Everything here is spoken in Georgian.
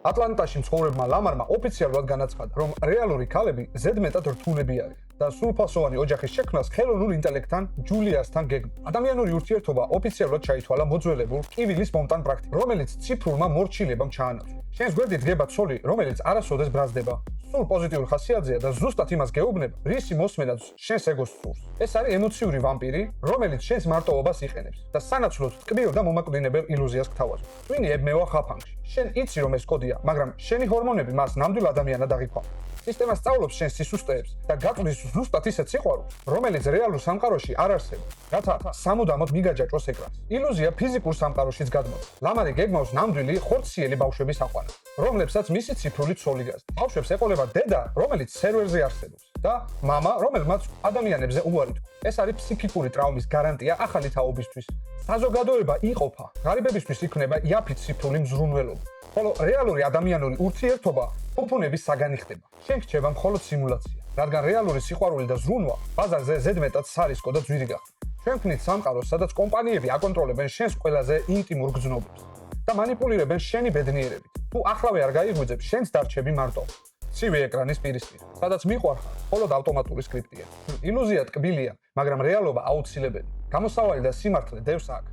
ატლანტაში მცხოვრებმა ლამარმა ოფიციალურად განაცხადა, რომ რეალური ქალები ზედმეტად რთულები არის და სრულფასოვანი ოჯახის შექმნას ხელოვნურ ინტელექტთან, ჯულიასთან გეგმით. ადამიანური ურთიერთობა ოფიციალურად ჩაითვალა მოძველებულ კივილის მომტან პრაქტიკად, რომელიც ციფრულმა მორჩილებამ ჩაანაცვლა. შენს გვერდით დგება ცოლი, რომელიც არასოდეს ბრაზდება. სულ პოზიტიურ ხასიათზეა და ზუსტად იმას გეუბნება, რისი მოსმენაც შენს ეგოს სურს. ეს არის ემოციური ვამპირი, რომელიც შენს მარტოობას იყენებს და სანაცვლოდ ტკბილ და მომაკვდინებელ ილუზიას გთავაზობს. ტვინი ებმევა ხაფანგში. შენ იცი რომ ეს კოდია, მაგრამ შენი ჰორმონები მას ნამდვილ ადამიანად აღიქვამს. სისტემა სწავლობს შენს სისუსტეებს და გაწვდის ზუსტად ისეთ სიყვარულს, რომელიც რეალურ სამყაროში არ არსებობს, რათა სამუდამოდ მიგაჯაჭვოს ეკრანს. ილუზია ფიზიკურ სამყაროშიც გადმოდის. ლამარი გეგმავს ნამდვილი ხორციელი ბავშვების აყვანას, რომლებსაც მისი ციფრული ცოლი გაზს. ბავშვებს ეყოლება დედა, რომელიც სერვერზე არსებობს და მამა, რომელმაც ადამიანებზე უარი თქვა. ეს არის ფსიქიკური ტრავმის გარანტია ახალი თაობისთვის. საზოგადოება იყოფა, ღარიბებისთვის იქნება იაფი ციფრული მზრუნველობა. ხოლო რეალური ადამიანური ურთიერთობა ფუფუნების საგანი ხდება. შენ გრჩება მხოლოდ სიმულაცია, რადგან რეალური სიყვარული და ზრუნვა ბაზარზე ზედმეტად სარისკო და ძვირი გახდა. ჩვენ ვქნით სამყაროს, სადაც კომპანიები აკონტროლებენ შენს ყველაზე ინტიმურ გრძნობებს და მანიპულირებენ შენი ბედნიერებით. თუ ახლავე არ გაიღვიძებ, შენს დარჩები მარტო. ცივი ეკრანის პირისპირ, სადაც მიყვარხარ, მხოლოდ ავტომატური სკრიპტია. ილუზია ტკბილია, მაგრამ რეალობა აუცილებელი. გამოსავალი და სიმართლე დევს აქ.